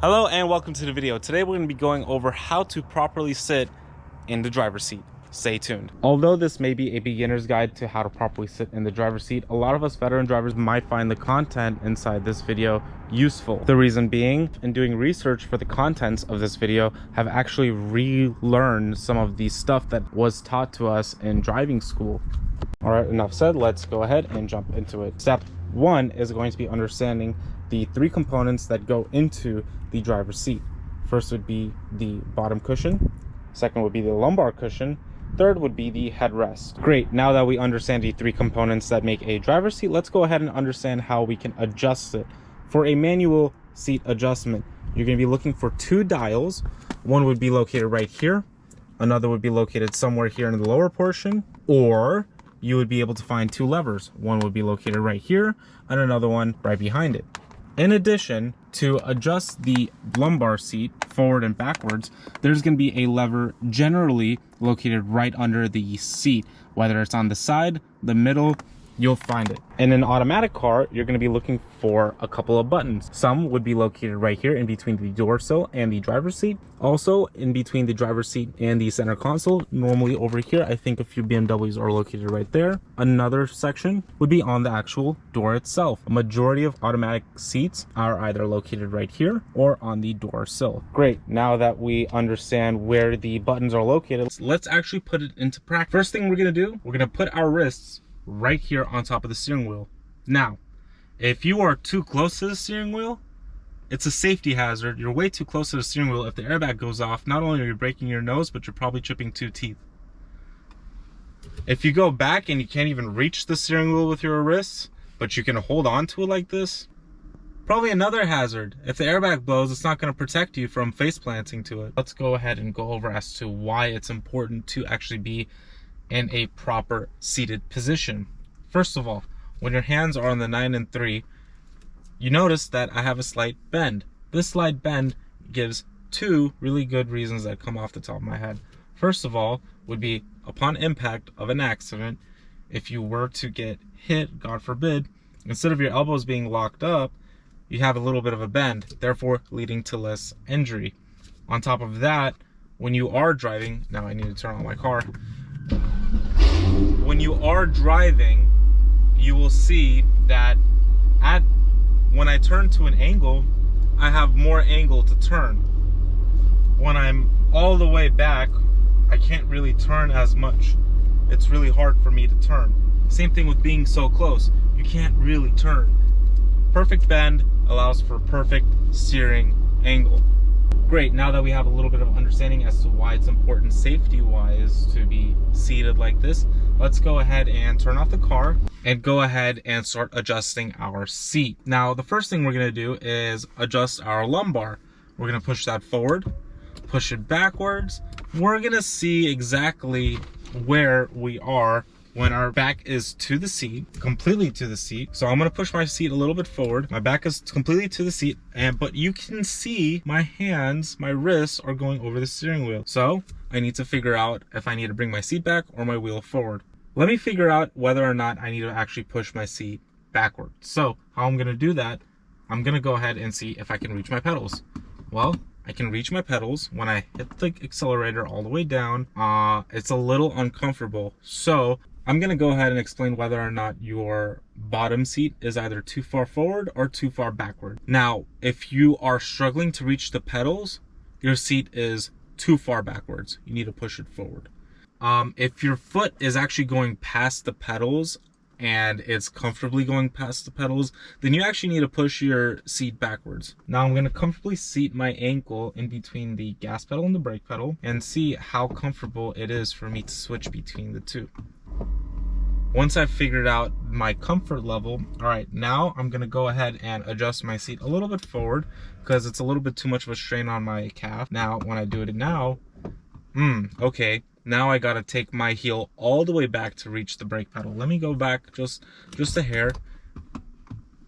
Hello and welcome to the video. Today we're going to be going over how to properly sit in the driver's seat. Stay tuned. Although this may be a beginner's guide to how to properly sit in the driver's seat, a lot of us veteran drivers might find the content inside this video useful. The reason being, in doing research for the contents of this video, have actually relearned some of the stuff that was taught to us in driving school. All right, enough said, let's go ahead and jump into it. Step one is going to be understanding the three components that go into the driver's seat. First would be the bottom cushion, second would be the lumbar cushion, third would be the headrest. Great, now that we understand the three components that make a driver's seat, let's go ahead and understand how we can adjust it. For a manual seat adjustment, you're going to be looking for two dials. One would be located right here, another would be located somewhere here in the lower portion, or you would be able to find two levers. One would be located right here and another one right behind it. In addition, to adjust the lumbar seat forward and backwards, there's going to be a lever generally located right under the seat. Whether it's on the side, the middle, you'll find it. In an automatic car, you're going to be looking for a couple of buttons. Some would be located right here in between the door sill and the driver's seat. Also in between the driver's seat and the center console. Normally over here, I think a few BMWs are located right there. Another section would be on the actual door itself. A majority of automatic seats are either located right here or on the door sill. Great, now that we understand where the buttons are located, let's actually put it into practice. First thing we're going to do, we're going to put our wrists right here on top of the steering wheel. Now, if you are too close to the steering wheel, it's a safety hazard. You're way too close to the steering wheel. If the airbag goes off, not only are you breaking your nose, but you're probably chipping two teeth. If you go back and you can't even reach the steering wheel with your wrists, but you can hold on to it like this, probably another hazard. If the airbag blows, it's not going to protect you from face planting to it. Let's go ahead and go over as to why it's important to actually be in a proper seated position. First of all, when your hands are on the 9 and 3, you notice that I have a slight bend. This slight bend gives two really good reasons that come off the top of my head. First of all would be upon impact of an accident, if you were to get hit, God forbid, instead of your elbows being locked up, you have a little bit of a bend, therefore leading to less injury. On top of that, when you are driving, now I need to turn on my car. When you are driving, you will see that when I turn to an angle, I have more angle to turn. When I'm all the way back, I can't really turn as much. It's really hard for me to turn. Same thing with being so close. You can't really turn. Perfect bend allows for perfect steering angle. Great, now that we have a little bit of understanding as to why it's important safety-wise to be seated like this, let's go ahead and turn off the car and go ahead and start adjusting our seat. Now, the first thing we're going to do is adjust our lumbar. We're going to push that forward, push it backwards. We're going to see exactly where we are when our back is to the seat, completely to the seat. So I'm going to push my seat a little bit forward. My back is completely to the seat, but you can see my hands, my wrists are going over the steering wheel. So I need to figure out if I need to bring my seat back or my wheel forward. Let me figure out whether or not I need to actually push my seat backward. So how I'm going to do that, I'm going to go ahead and see if I can reach my pedals. Well, I can reach my pedals. When I hit the accelerator all the way down, it's a little uncomfortable. So I'm going to go ahead and explain whether or not your bottom seat is either too far forward or too far backward. Now, if you are struggling to reach the pedals, your seat is too far backwards. You need to push it forward. If your foot is actually going past the pedals and it's comfortably going past the pedals, then you actually need to push your seat backwards. Now I'm going to comfortably seat my ankle in between the gas pedal and the brake pedal and see how comfortable it is for me to switch between the two. Once I've figured out my comfort level, all right, now I'm going to go ahead and adjust my seat a little bit forward because it's a little bit too much of a strain on my calf. Now, when I do it now, okay, now I got to take my heel all the way back to reach the brake pedal. Let me go back just a hair.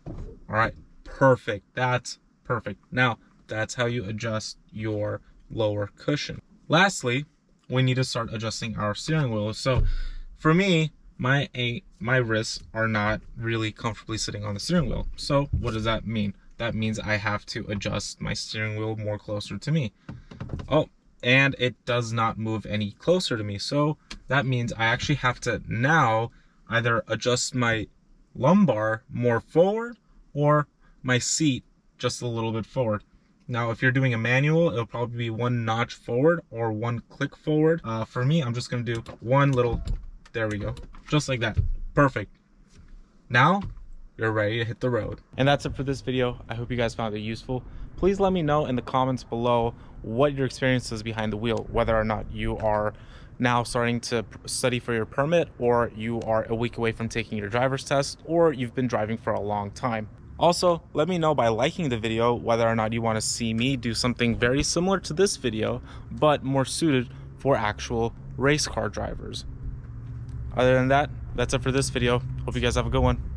All right, perfect. That's perfect. Now, that's how you adjust your lower cushion. Lastly, we need to start adjusting our steering wheel. So for me, my wrists are not really comfortably sitting on the steering wheel. So what does that mean? that means I have to adjust my steering wheel more closer to me. Oh, and it does not move any closer to me. So that means I actually have to now either adjust my lumbar more forward or my seat just a little bit forward. Now, if you're doing a manual, it'll probably be one notch forward or one click forward. For me, I'm just gonna do one little, there we go, just like that. Perfect. Now, you're ready to hit the road. And that's it for this video. I hope you guys found it useful. Please let me know in the comments below what your experience is behind the wheel, whether or not you are now starting to study for your permit, or you are a week away from taking your driver's test, or you've been driving for a long time. Also, let me know by liking the video whether or not you want to see me do something very similar to this video, but more suited for actual race car drivers. Other than that, that's it for this video. Hope you guys have a good one.